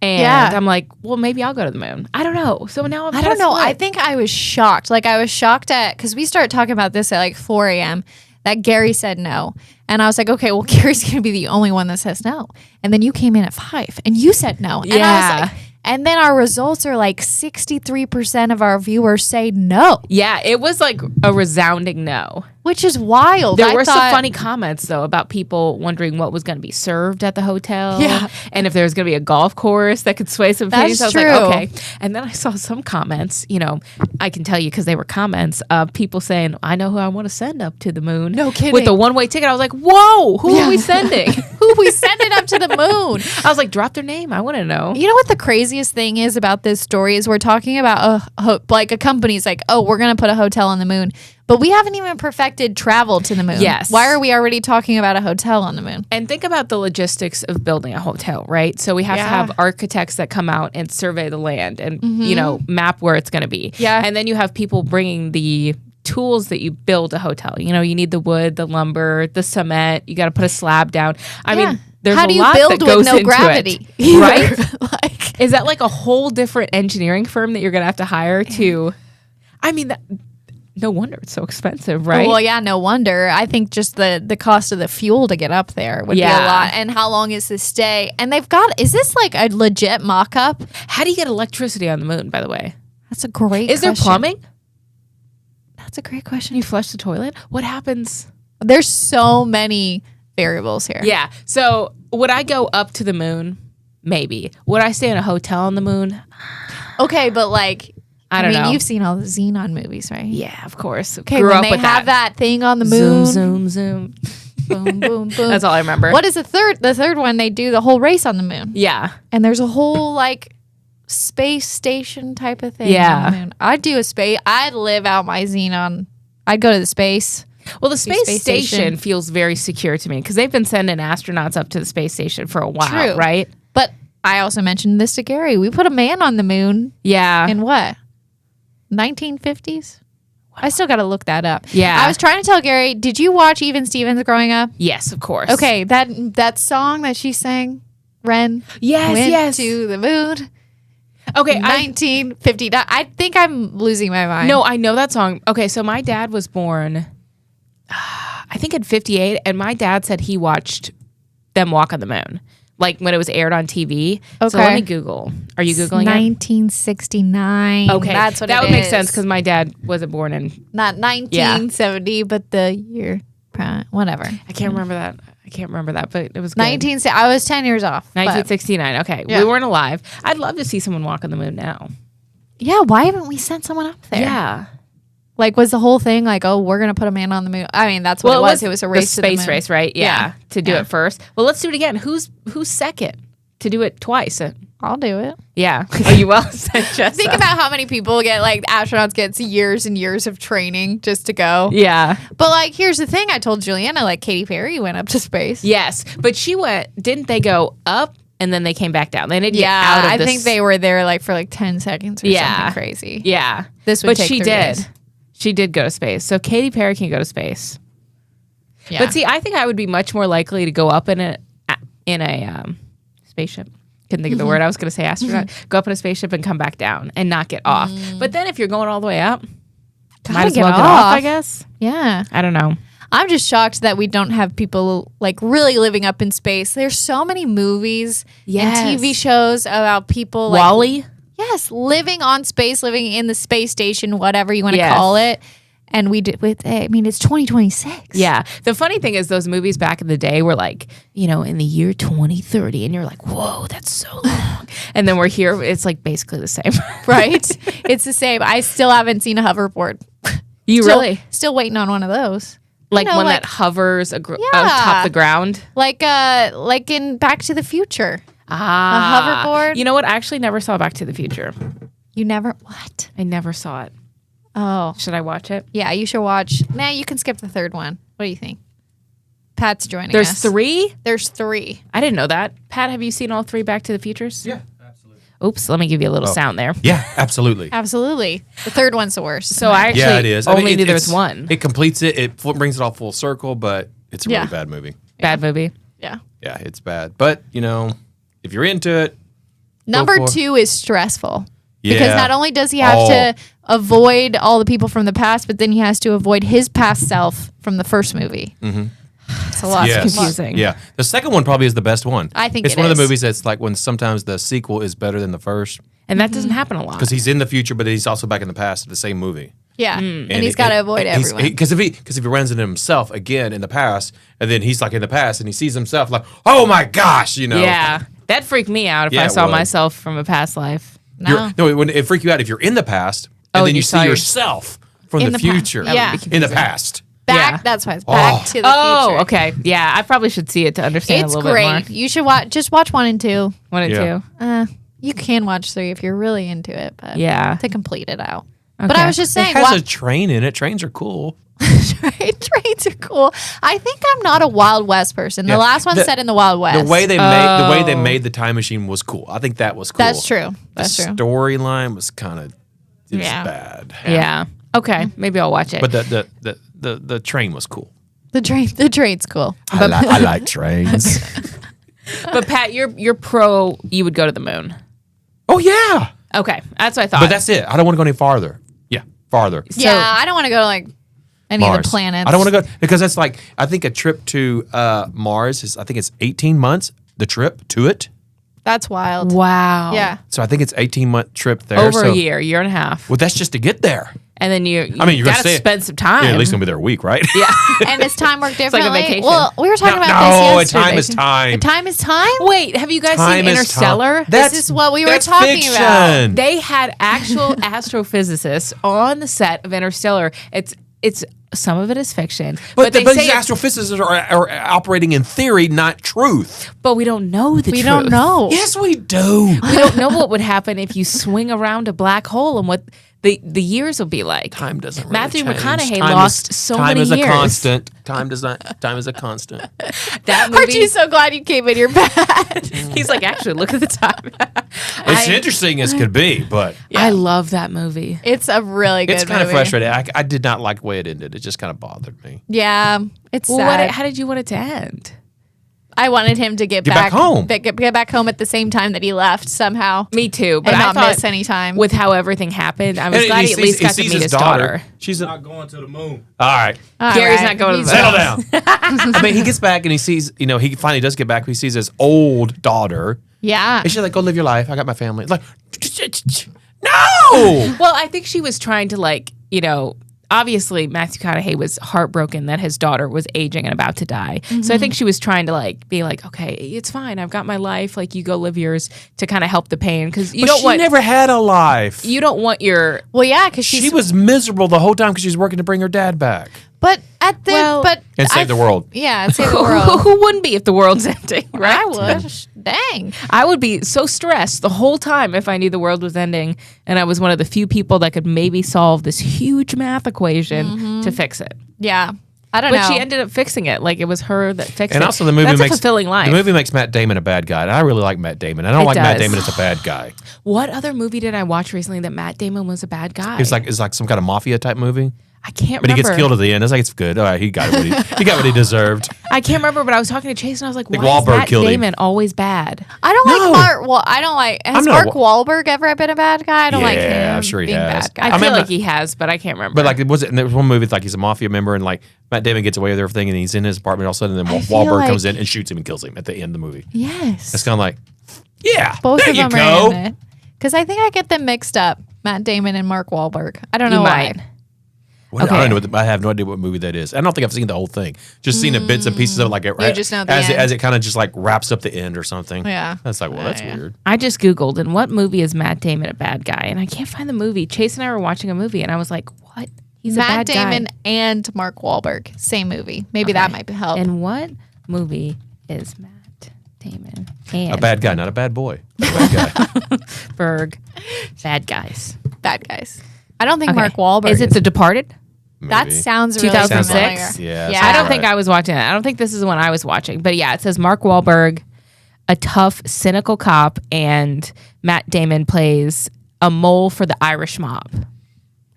And I'm like, well, maybe I'll go to the moon. I don't know. So now I don't know. I think I was shocked. Like I was shocked because we started talking about this at like 4 a.m. that Gary said no. And I was like, okay, well, Gary's going to be the only one that says no. And then you came in at 5 and you said no. Yeah. And I was like, And then our results are like 63% of our viewers say no, Yeah, it was like a resounding no. which is wild. There I were some thought- funny comments, though, about people wondering what was going to be served at the hotel. Yeah. And if there was going to be a golf course that could sway some That's things. I was true. like, okay. And then I saw some comments, I can tell you because they were comments of people saying, I know who I want to send up to the moon. No kidding. With the one-way ticket. I was like, whoa, who are we sending? Who we send it up to the moon. I was like, drop their name. I want to know. You know what the craziest thing is about this story is we're talking about a company's like, oh, we're going to put a hotel on the moon. But we haven't even perfected travel to the moon. Yes. Why are we already talking about a hotel on the moon? And think about the logistics of building a hotel, right? So we have to have architects that come out and survey the land and, map where it's going to be. Yeah. And then you have people bringing the tools that you build a hotel. You need the wood, the lumber, the cement. You got to put a slab down. I mean, there's How a do you lot build that with goes no into gravity? it, right? Like, Is that like a whole different engineering firm that you're going to have to hire to? I mean, no wonder it's so expensive, right? well, yeah, no wonder. I think just the cost of the fuel to get up there would be a lot. And how long is this stay? And is this like a legit mock-up? How do you get electricity on the moon, by the way? That's a great Is there question. plumbing? That's a great question. You flush the toilet? What happens? There's so many variables here. Yeah. So would I go up to the moon? Maybe. Would I stay in a hotel on the moon? Okay, but like, I don't know. You've seen all the Xenon movies, right? Yeah, of course. Okay, Grew when up they with have that thing on the moon. Zoom, zoom, zoom. Boom, boom, boom. That's all I remember. What is the third? The third one, they do the whole race on the moon. Yeah. And there's a whole like space station type of thing. Yeah. On the moon. I'd do a space. I'd live out my Xenon. I'd go to the space. Well, the space space station station. feels very secure to me because they've been sending astronauts up to the space station for a while, True. right? But I also mentioned this to Gary. We put a man on the moon Yeah. in what? 1950s? I still got to look that up. Yeah. I was trying to tell Gary, did you watch Even Stevens growing up? Yes, of course. Okay, that song that she sang, Ren, Yes, went yes. to the moon. Okay. 1959. I think I'm losing my mind. No, I know that song. Okay, so my dad was born, I think in 58, and my dad said he watched them walk on the moon, like when it was aired on TV. So Okay. let me Google. Are you Googling it? 1969. Okay, That's what that it would make is. sense because my dad wasn't born in. Not 1970, but the year, whatever. I can't remember that, but it was good. I was 10 years off. but- 1969. Okay, Yeah. we weren't alive. I'd love to see someone walk on the moon now. Yeah, why haven't we sent someone up there? Yeah. Like, was the whole thing like, oh, we're going to put a man on the moon? I mean, that's what it was. It was a race the to the space moon. race, right? Yeah, to do Yeah. it first. Well, let's do it again. Who's second to do it twice? I'll do it. Yeah. Oh, you will. Just Think about how many people get, like, astronauts get years and years of training just to go. Yeah. But, like, here's the thing. I told Juliana, like, Katy Perry went up to space. Yes, but didn't they go up and then they came back down? They didn't get out Yeah, of I this. think they were there, like, for, like, 10 seconds or something crazy. Yeah. This would but take she 3 did. days. She did go to space. So Katy Perry can go to space. Yeah. But see, I think I would be much more likely to go up in a spaceship. Couldn't think of the word. I was going to say astronaut. Go up in a spaceship and come back down and not get off. But then if you're going all the way up, might as get well get off, I off. guess. Yeah. I don't know. I'm just shocked that we don't have people like really living up in space. There's so many movies Yes. and TV shows about people like Wally? yes, living on space, living in the space station, whatever you want to Yes. call it. And we did with I mean it's 2026. Yeah. The funny thing is those movies back in the day were like, in the year 2030 and you're like, "Whoa, that's so long." And then we're here, it's like basically the same. Right? It's the same. I still haven't seen a hoverboard. You Still- really? Still waiting on one of those. Like know, one like- that hovers Yeah. atop the ground? Like in Back to the Future. Ah. hoverboard? You know what? I actually never saw Back to the Future. You never what? I never saw it. Oh. Should I watch it? Yeah, you should watch. Nah, you can skip the third one. What do you think? Pat's joining There's us. 3? There's 3. I didn't know that. Pat, have you seen all 3 Back to the Futures? Yeah, absolutely. Oops, let me give you a little sound there. Yeah, absolutely. Absolutely. The third one's the worst. So I actually Yeah, it is. only knew there it's- was one. It completes it. It brings it all full circle, but it's a Yeah. really bad movie. Bad movie. yeah. Yeah, it's bad. But, if you're into it, Number for- 2 is stressful. yeah. Because not only does he have to avoid all the people from the past, but then he has to avoid his past self from the first movie. It's a lot. Yes. confusing. Yeah. The second one probably is the best one. I think it's it one of the is. movies that's like when sometimes the sequel is better than the first And that doesn't happen a lot. because he's in the future, but he's also back in the past of the same movie. Yeah, and he's got to avoid everyone. Because if he runs into himself again in the past, and then he's like in the past, and he sees himself like, oh my gosh, Yeah. That freaked me out if Yeah, I it saw would. myself from a past life. No. No, when it freak you out if you're in the past, and Oh, then you you saw see your- yourself from In the the past. future. That would be in the confusing. past. Back. Yeah. That's why it's back to the Oh, future. okay. Yeah, I probably should see it to understand It's a little bit more. great. You should watch. Just watch 1 and 2. 1 and Yeah. 2. You can watch 3 if you're really into it, but Yeah. to complete it out. But Okay. I was just It saying, has a train in it. Trains are cool. trains are cool. I think I'm not a Wild West person. The Yeah. last one set in the Wild West. The way they made the time machine was cool. I think that was cool. That's true. That's the true. storyline was kind of Yeah. bad. Yeah. Okay. Maybe I'll watch it. But the train was cool. The train's cool. I like trains. But Pat, you're pro. You would go to the moon. Oh yeah. Okay, that's what I thought. But that's it. I don't want to go any farther. Yeah, farther. Yeah, I don't want to go to like any of the planets. I don't want to go because that's like I think a trip to Mars is I think it's 18 months. The trip to it. That's wild. wow. Yeah. So I think it's 18-month trip there. Over so, a year and a half, Well, that's just to get there. and then you I mean, you're gonna gotta stay- spend some time. Yeah, at least gonna be there a week, right? Yeah. And does time work like a differently? vacation. Well, we were talking about no, this yesterday. time is time. Time is time? Wait, have you guys Time seen is Interstellar? time. That's- This is what we were that's talking fiction. about. They had actual astrophysicists on the set of Interstellar. It's some of it is fiction, But they these say astrophysicists are operating in theory, not truth. but we don't know the We truth. don't know. Yes, we do. We don't know what would happen if you swing around a black hole and what the years will be like. Time doesn't really Matthew change. McConaughey Time lost is, so time many is years. a constant. Time does not. Time is a constant. That Aren't movie, you so glad you came in your bed? he's like, actually, look at the time. It's interesting as could be, but I love that movie. It's a really good it's kind of movie. frustrating. I did not like the way it ended. It just kind of bothered me. Yeah. It's Well, sad. how did you want it to end? I wanted him to get back home. Get back home at the same time that he left somehow. Me too, but And I not thought miss any time. with how everything happened, I was And glad he at least got to sees meet his daughter. She's a, Not going to the moon. all right. All Gary's right. not going to the He's- moon. Settle down. I mean, he gets back and he sees, he finally does get back. He sees his old daughter. Yeah. And she's like, go live your life. I got my family. It's like, no. Well, I think she was trying to obviously Matthew McConaughey was heartbroken that his daughter was aging and about to die. So I think she was trying to be like, okay, it's fine. I've got my life. Like you go live yours to kind of help the pain because you But don't she want never had a life. you don't want your Well, yeah, because She was miserable the whole time because she was working to bring her dad back But at the Well- and save the world. Yeah, and save the world. who wouldn't be if the world's ending, right? I would. Dang. I would be so stressed the whole time if I knew the world was ending and I was one of the few people that could maybe solve this huge math equation to fix it. Yeah. I don't But know. she ended up fixing it. Like it was her that fixed And it. also, the movie That's makes a fulfilling life. The movie makes Matt Damon a bad guy, and I really like Matt Damon. I don't It like Matt does. Damon as a bad guy. What other movie did I watch recently that Matt Damon was a bad guy? It's like some kind of mafia type movie, I can't but he remember. gets killed at the end. It's like it's good. All right, he got what he got what he deserved. I can't remember, but I was talking to Chase and I was like, think why is Wahlberg Matt killed him. Damon always bad? I don't No. like Mark. Well, I don't like. Has I'm not a Mark Wahlberg ever been a bad guy? I don't like him. Yeah, I'm sure he being has. Bad guy. I, I feel remember- like he has, but I can't remember. But like, it was there was one movie like he's a mafia member, and like Matt Damon gets away with everything, and he's in his apartment all of a sudden, and then I feel Wahlberg like- comes in and shoots him and kills him at the end of the movie. Yes. It's kind of like, yeah, Both there of you them go. are in it. Because I think I get them mixed up. Matt Damon and Mark Wahlberg. I don't You know might. why. What- Okay. I don't know. I have no idea what movie that is. I don't think I've seen the whole thing. Just seen the bits and pieces of it, like it, You just know the as end. it kind of just like wraps up the end or something. Yeah. That's like, well, that's Yeah. weird. I just Googled, in what movie is Matt Damon a bad guy? And I can't find the movie. Chase and I were watching a movie, and I was like, what? He's a Matt bad guy. Damon and Mark Wahlberg. Same movie. Maybe that might help. And what movie is Matt Damon and A bad guy, not a bad boy. A bad guy. Berg bad guys? Bad guys. I don't think Okay. Mark Wahlberg Is it The Departed? That Maybe. sounds really 2006? familiar. Yeah, Yeah. I don't Right. think I was watching it. I don't think this is the one I was watching. But yeah, it says Mark Wahlberg, a tough, cynical cop, and Matt Damon plays a mole for the Irish mob.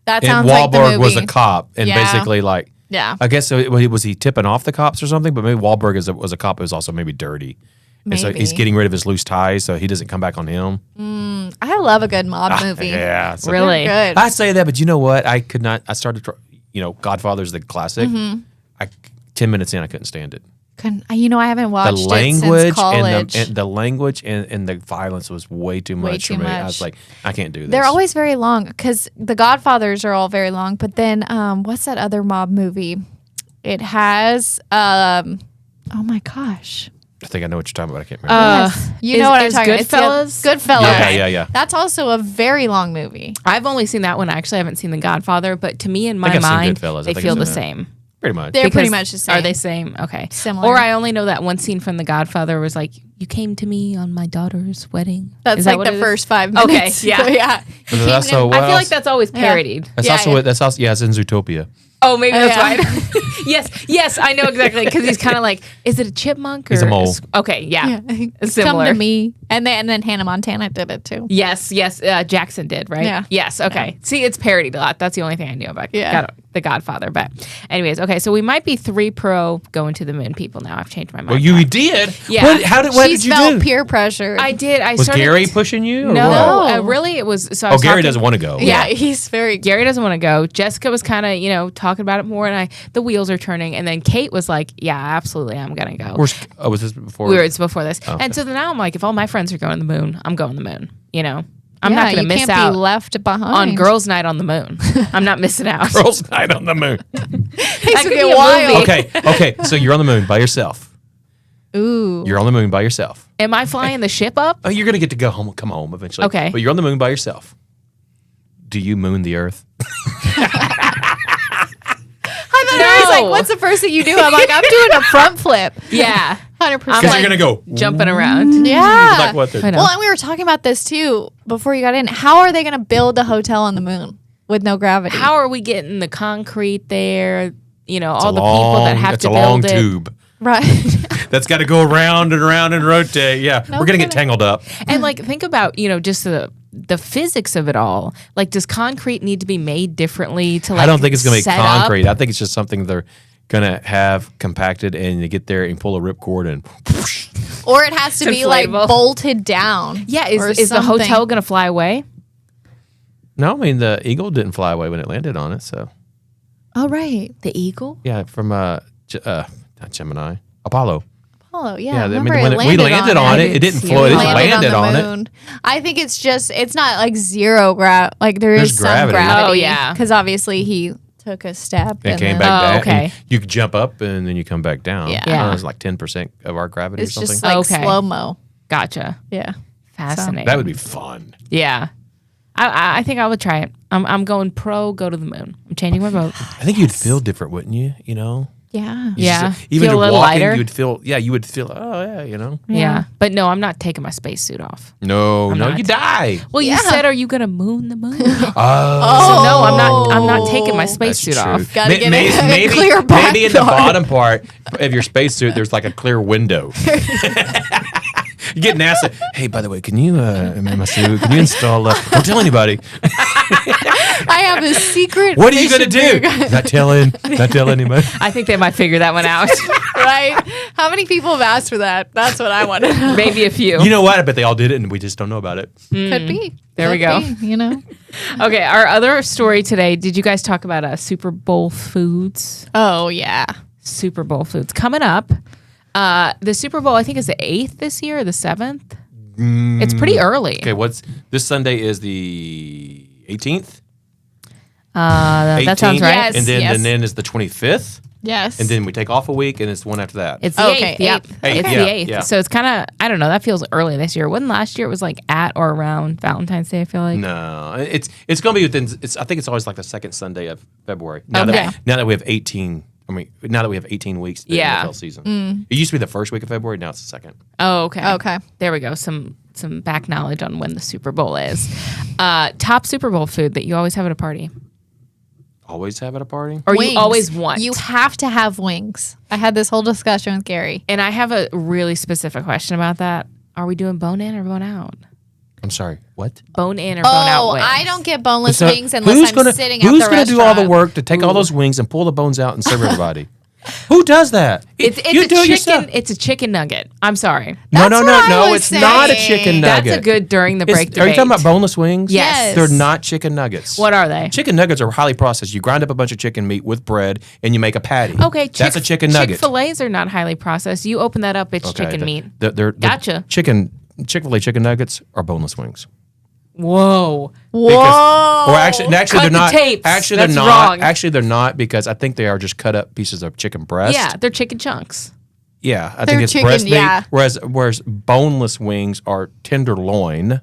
That And sounds like the Wahlberg movie. was a cop, and Yeah. basically like, Yeah. I guess was he tipping off the cops or something? But maybe Wahlberg was a cop who was also maybe dirty. And so he's Maybe. getting rid of his loose ties so he doesn't come back on him. I love a good mob movie. Yeah. So Really? Good. I say that, but you know what? I could not. I started, Godfather's the classic. Mm-hmm. I 10 minutes in, I couldn't stand it. I haven't watched The it since language college. and the language and the violence was way too much for me. I was like, I can't do this. They're always very long because the Godfathers are all very long. But then, what's that other mob movie? It has, oh my gosh. I think I know what you're talking about. I can't remember. Yes. You know what I'm talking about. Goodfellas? Goodfellas. Yeah. That's also a very long movie. I've only seen that one. I actually haven't seen The Godfather, but to me, in my think I've seen mind, Goodfellas. I they think feel I've the seen that. same. Pretty much. They're pretty Because- much the same. Are they same? Okay. Similar. Or I only know that one scene from The Godfather was like, "You came to me on my daughter's wedding." That's Is that like what the it is? first 5 Okay, minutes. yeah. yeah. And then also, I feel like that's always parodied. That's Yeah, also yeah. what. That's also it's in Zootopia. Oh, maybe that's Yeah. why. yes, I know exactly because he's kind of like, is it a chipmunk or He's a mole. Okay, yeah, Come similar. to me. And then Hannah Montana did it too. Yes, Jackson did, right? Yeah. Yes, okay. See, it's parodied a lot. That's the only thing I knew about The Godfather. But anyways, okay, so we might be 3 pro going to the moon people now. I've changed my mind. Well, you did. Yeah. What She's did you felt do? peer pressure. I did. I Was started Gary pushing you? Or No, what? really, it was. So I Oh, was Gary talking- doesn't want to go. yeah, he's very. Gary doesn't want to go. Jessica was kind of, talking about it more, and the wheels are turning. And then Kate was like, "Yeah, absolutely, I'm gonna go." Was this before? It's before this, and so now I'm like, if all my friends are going to the moon, I'm going to the moon. I'm Yeah, not gonna you miss can't out be left behind on girls' night on the moon. I'm not missing out. Girls' Night on the Moon. That could be a movie. Okay. So you're on the moon by yourself. Ooh. You're on the moon by yourself. Am I flying the ship up? Oh, you're gonna get to go home. Come home eventually. Okay. But you're on the moon by yourself. Do you moon the Earth? I was like, what's the first thing you do? I'm like, I'm doing a front flip. Yeah, 100%. Because like- you're gonna go jumping around. Yeah. like what? I know. Well, and we were talking about this too before you got in. How are they going to build a hotel on the moon with no gravity? How are we getting the concrete there? All the people that have to It's a long build it. tube. Right. That's got to go around and around and rotate. Yeah, No we're gonna get kidding. tangled up. And think about just the physics of it all. Like, does concrete need to be made differently to I don't think it's gonna be set up? concrete. I think it's just something they're gonna have compacted and you get there and pull a ripcord and. Or it has to It's be like inflatable. bolted down. Yeah, or is the something. hotel gonna fly away? No, I mean the eagle didn't fly away when it landed on it. So Oh, right. The eagle? yeah, from not Gemini, Apollo. Apollo, yeah. Yeah, I remember mean, when it we landed on it, it. it didn't See, float. It we just landed on it. I think it's just, it's not like zero gravity. Like there There's is gravity. some gravity. Oh, yeah. Because obviously he took a step. And came then- back down. okay. And you could jump up and then you come back down. Yeah. I don't know, Yeah. it's like 10% of our gravity It's or something. just like Okay. slow-mo. Gotcha. Yeah. Fascinating. That would be fun. Yeah. I think I would try it. I'm going pro. Go to the moon. I'm changing my vote. I think you'd feel different, wouldn't you? You know? Yeah. You Yeah. even Feel a to little walking, lighter. you would feel. Yeah, you would feel. Oh yeah, you know. Yeah. But no, I'm not taking my spacesuit off. No, no, not. you die. Well, Yeah. you said, are you gonna moon the moon? Oh, So no, I'm not taking my that's spacesuit true. off. Gotta get a maybe, clear maybe in the backyard. bottom part of your spacesuit, there's like a clear window. You get NASA. Hey, by the way, can you in my suit? Can you install? Don't tell anybody. I have a secret. What are you gonna mission do? for you guys. Not tell anybody. I think they might figure that one out. Right? How many people have asked for that? That's what I want to know. Maybe a few. You know what? I bet they all did it, and we just don't know about it. Could be. There we Could go. be, you know? Okay, our other story today. Did you guys talk about Super Bowl foods? Oh, yeah. Super Bowl foods coming up. The Super Bowl, I think, is the 8th this year, or the 7th. It's pretty early. Okay, what's this Sunday is the 18th. That sounds 18th, right. Yes. and then is the 25th, Yes. and then we take off a week, and it's the one after that. It's the Okay, 8th. Yep. 8th. It's Okay. the Yeah, 8th. yeah. So it's kind of, I don't know, that feels early this year. Wasn't last year it was like at or around Valentine's Day, I feel like? No, it's going to be within. I think it's always like the second Sunday of February. Now Okay. that we have 18. I mean, now that we have 18 weeks to the Yeah. NFL season. It used to be the first week of February. Now it's the second. Oh, okay. Okay. There we go. Some back knowledge on when the Super Bowl is. Top Super Bowl food that you always have at a party. Always have at a party. Or Wings. you always want. You have to have wings. I had this whole discussion with Gary. And I have a really specific question about that. Are we doing bone in or bone out? I'm sorry. What? Bone in or bone out Oh, wings? I don't get boneless So wings unless I'm sitting at the Who's gonna restaurant. do all the work to take all those wings and pull the bones out and serve everybody? Who does that? It's You a do it yourself. chicken. It's a chicken nugget. I'm sorry. No, That's what I was it's not a saying. chicken nugget. That's a good during the break Are you debate. talking about boneless wings? Yes. They're not chicken nuggets. What are they? Chicken nuggets are highly processed. You grind up a bunch of chicken meat with bread and you make a patty. Okay, that's a chicken nugget. Chick-fil-A's are not highly processed. You open that up, it's chicken meat. They're Gotcha. Chick-fil-A chicken nuggets are boneless wings. Whoa. Whoa. Or actually, Cut they're the not. tapes. Actually, That's they're not. wrong. Actually, they're not because I think they are just cut up pieces of chicken breast. Yeah, they're chicken chunks. Yeah, I They're think it's chicken, breast meat. yeah. Whereas boneless wings are tenderloin.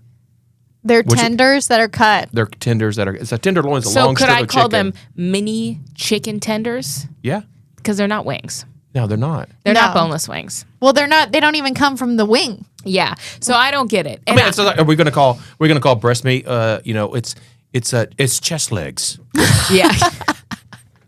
They're tenders that are cut. They're tenders that are. It's a tenderloin's a So long could strip I of call chicken. them mini chicken tenders? Yeah. Because they're not wings. No, they're not. They're not No. boneless wings. Well, they're not. They don't even come from the wing. Yeah. So I don't get it. I And mean, it's like, are we going to call breast meat? It's chest legs. yeah.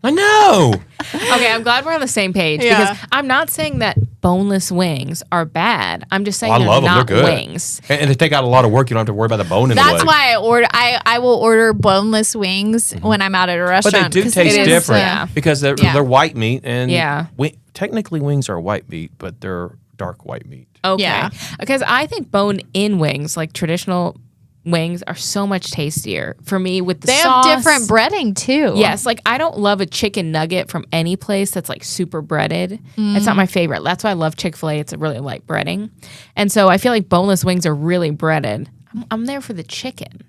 I know. Okay, I'm glad we're on the same page Yeah. because I'm not saying that boneless wings are bad. I'm just saying I they're love them. not They're good. wings. And they take out a lot of work. You don't have to worry about the bone in the That's leg. why I will order boneless wings when I'm out at a But restaurant. they do 'cause taste it is, different yeah. because they're Yeah. white meat and Yeah. technically wings are white meat, but they're dark white meat. Okay. Yeah. Because I think bone-in wings, like traditional wings, are so much tastier for me with the They sauce. have different breading too. Yes, like I don't love a chicken nugget from any place that's like super breaded. It's not my favorite. That's why I love Chick-fil-A. It's a really light breading. And so I feel like boneless wings are really breaded. I'm there for the chicken.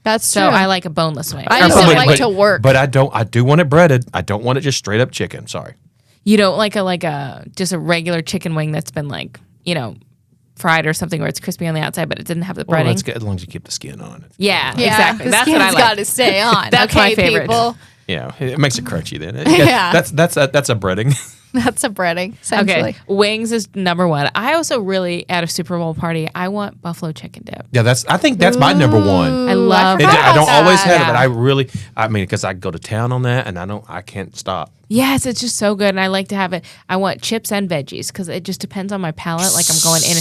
that's So true. I like a boneless wing. I just Or don't boneless- like to work. But I do want it breaded. I don't want it just straight up chicken. Sorry. You don't like a just a regular chicken wing that's been like, fried or something where it's crispy on the outside but it didn't have the Well, breading. that's good as long as you keep the skin on it. Yeah, yeah, exactly. The That's what I skin's like. got to stay on. That's okay, my favorite. people. Yeah, it makes it crunchy then. Yeah. That's a breading. That's a breading essentially. Okay, wings is number one. I also really, at a Super Bowl party, I want buffalo chicken dip. Yeah, I think that's my number one. I love forgot that. I don't about always that. have it, but I mean, because I go to town on that, and I can't stop. Yes, it's just so good, and I like to have it. I want chips and veggies because it just depends on my palate. Like I'm going in.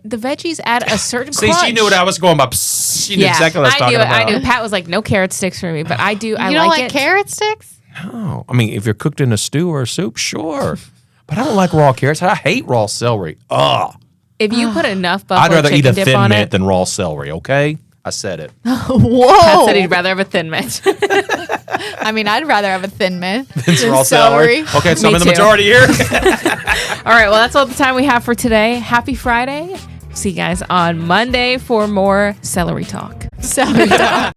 The veggies add a certain See, crunch. she knew what I was going about. She knew exactly what I was talking knew it. about. I knew. Pat was like, "No carrot sticks for me," but I do. I You don't like it. carrot sticks? Oh, I mean, if you're cooked in a stew or a soup, sure. But I don't like raw carrots. I hate raw celery. Ugh. If you put enough buffalo I'd rather eat chicken a dip thin on mint it, than raw celery, okay? I said it. Whoa. Pat said he'd rather have a thin mint. I mean, I'd rather have a thin mint It's than raw celery. Okay, so I'm Me in the too. majority here. All right, well, that's all the time we have for today. Happy Friday. See you guys on Monday for more celery talk. Celery talk.